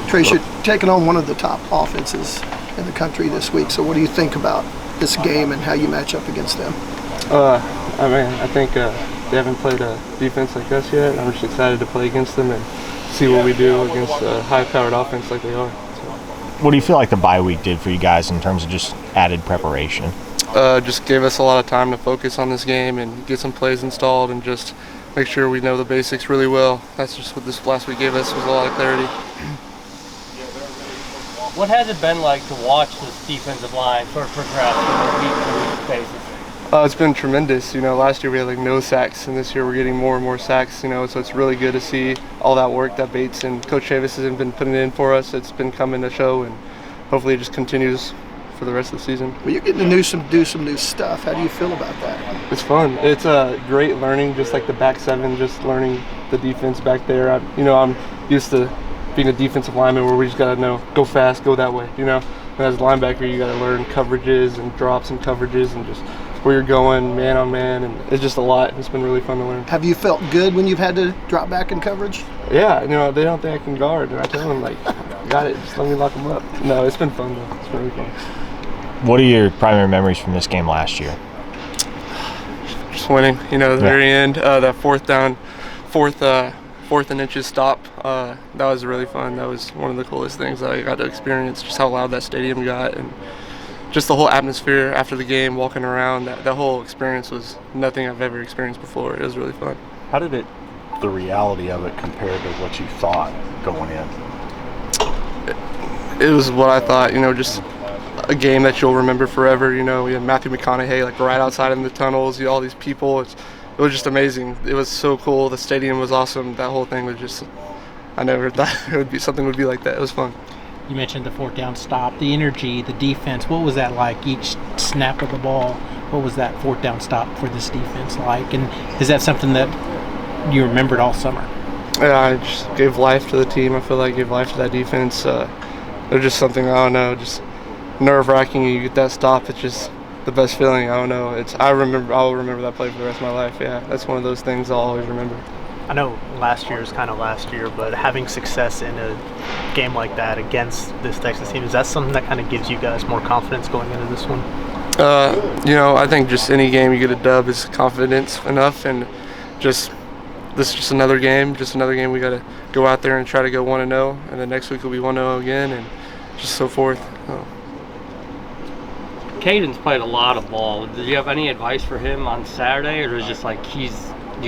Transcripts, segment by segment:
Trace, you're taking on one of the top offenses in the country this week. So what do you think about this game and how you match up against them? I think they haven't played a defense like us yet. I'm just excited to play against them and see what we do against a high-powered offense like they are. What do you feel like the bye week did for you guys in terms of just added preparation? Just gave us a lot of time to focus on this game and get some plays installed and just make sure we know the basics really well. That's just what this last week gave us, was a lot of clarity. What has it been like to watch this defensive line sort of progress on a week-to-week basis? It's been tremendous. Last year we had like no sacks, and this year we're getting more and more sacks. So it's really good to see all that work that Bates and Coach Chavis has been putting in for us. It's been coming to show, and hopefully it just continues for the rest of the season. Well, you're getting to do some new stuff. How do you feel about that? It's fun. It's great learning, just like the back seven, just learning the defense back there. I'm used to being a defensive lineman where we just got to know, go fast, go that way, And as a linebacker, you got to learn coverages and drops and coverages and just where you're going, man on man, and it's just a lot. It's been really fun to learn. Have you felt good when you've had to drop back in coverage? Yeah, they don't think I can guard, and I tell them, got it, just let me lock them up. No, it's been fun, though. It's been really fun. What are your primary memories from this game last year? Just winning, the very end, that fourth and inches stop, that was really fun. That was one of the coolest things that I got to experience, just how loud that stadium got, and just the whole atmosphere after the game, walking around, that whole experience was nothing I've ever experienced before. It was really fun. How did the reality of it compare to what you thought going in? It was what I thought, just a game that you'll remember forever. We had Matthew McConaughey right outside in the tunnels, all these people. It was just amazing. It was so cool. The stadium was awesome. That whole thing was just, I never thought something would be like that. It was fun. You mentioned the fourth down stop, the energy, the defense. What was that like each snap of the ball? What was that fourth down stop for this defense like? And is that something that you remembered all summer? Yeah, I just gave life to the team. I feel like I gave life to that defense. It was just something, I don't know, just nerve-wracking. You get that stop, it's just the best feeling. I don't know. I'll remember that play for the rest of my life. Yeah, that's one of those things I'll always remember. I know last year is kind of last year, but having success in a game like that against this Texas team, is that something that kind of gives you guys more confidence going into this one? I think just any game you get a dub is confidence enough, and this is just another game. We got to go out there and try to go 1-0, and then next week will be 1-0 again, and just so forth. Caden's played a lot of ball. Did you have any advice for him on Saturday, or is it just like you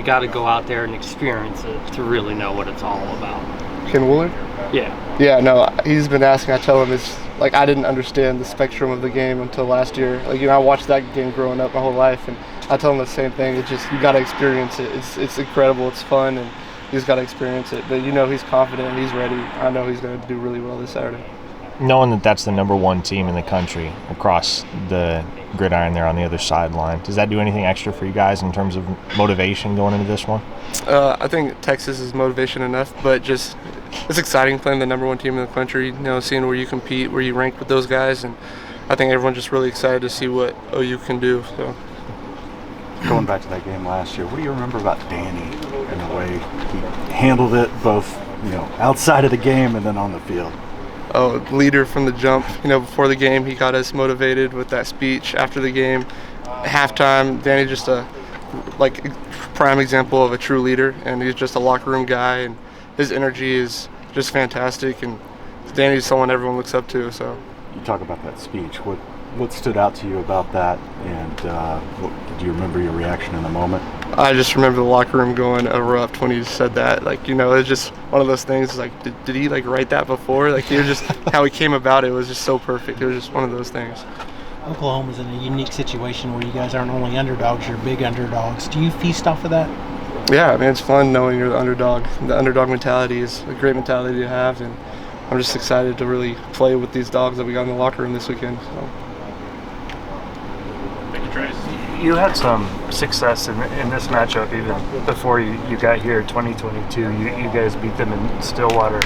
got to go out there and experience it to really know what it's all about? Ken Wooler? Yeah. Yeah, no, he's been asking. I tell him it's like I didn't understand the spectrum of the game until last year. I watched that game growing up my whole life, and I tell him the same thing. It's just, you got to experience it. It's incredible. It's fun, and he's got to experience it. But he's confident. He's ready. I know he's going to do really well this Saturday. Knowing that that's the number one team in the country across the gridiron there on the other sideline, does that do anything extra for you guys in terms of motivation going into this one? I think Texas is motivation enough, but just it's exciting playing the number one team in the country, seeing where you compete, where you rank with those guys, and I think everyone's just really excited to see what OU can do. So, going back to that game last year, what do you remember about Danny and the way he handled it, both outside of the game and then on the field? Oh, leader from the jump. Before the game, he got us motivated with that speech. After the game, halftime, Danny just a prime example of a true leader, and he's just a locker room guy, and his energy is just fantastic. And Danny's someone everyone looks up to. So, you talk about that speech. What stood out to you about that, and do you remember your reaction in the moment? I just remember the locker room going erupt when he said that. It's just one of those things. Did he write that before? It was just how he came about it was just so perfect. It was just one of those things. Oklahoma's in a unique situation where you guys aren't only underdogs, you're big underdogs. Do you feast off of that? Yeah, it's fun knowing you're the underdog. The underdog mentality is a great mentality to have, and I'm just excited to really play with these dogs that we got in the locker room this weekend. So. You had some success in this matchup even before you got here, 2022. You guys beat them in Stillwater.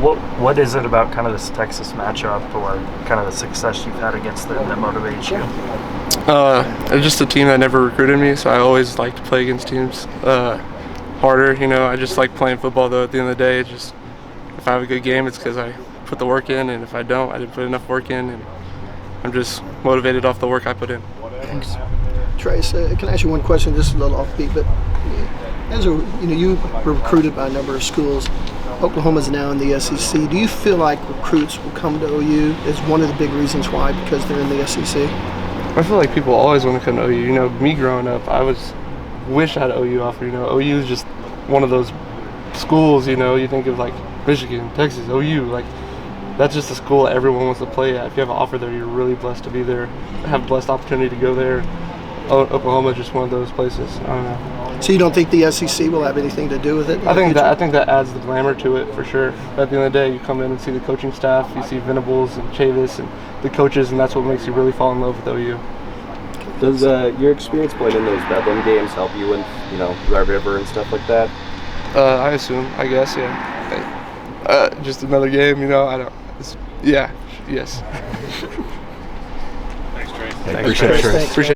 What is it about kind of this Texas matchup or kind of the success you've had against them that motivates you? It's just a team that never recruited me, so I always like to play against teams harder. I just like playing football, though. At the end of the day, it's just if I have a good game, it's because I put the work in, and if I don't, I didn't put enough work in, and I'm just motivated off the work I put in. Thanks. Trace, can I ask you one question? This is a little offbeat, but as a, you were recruited by a number of schools. Oklahoma's now in the SEC. Do you feel like recruits will come to OU as one of the big reasons why, because they're in the SEC? I feel like people always want to come to OU. You know, me growing up, wish I had an OU offer. You know, OU is just one of those schools. You know, you think of like Michigan, Texas, OU, like that's just a school that everyone wants to play at. If you have an offer there, you're really blessed to be there, have a blessed opportunity to go there. Oklahoma is just one of those places. I don't know. So you don't think the SEC will have anything to do with it? I think that adds the glamour to it for sure. At the end of the day, you come in and see the coaching staff, you see Venables and Chavis and the coaches, and that's what makes you really fall in love with OU. Does your experience playing in those Bedlam games help you in, Red River and stuff like that? I assume, I guess, yeah. Just another game, I don't. Yes. Appreciate it. Thanks.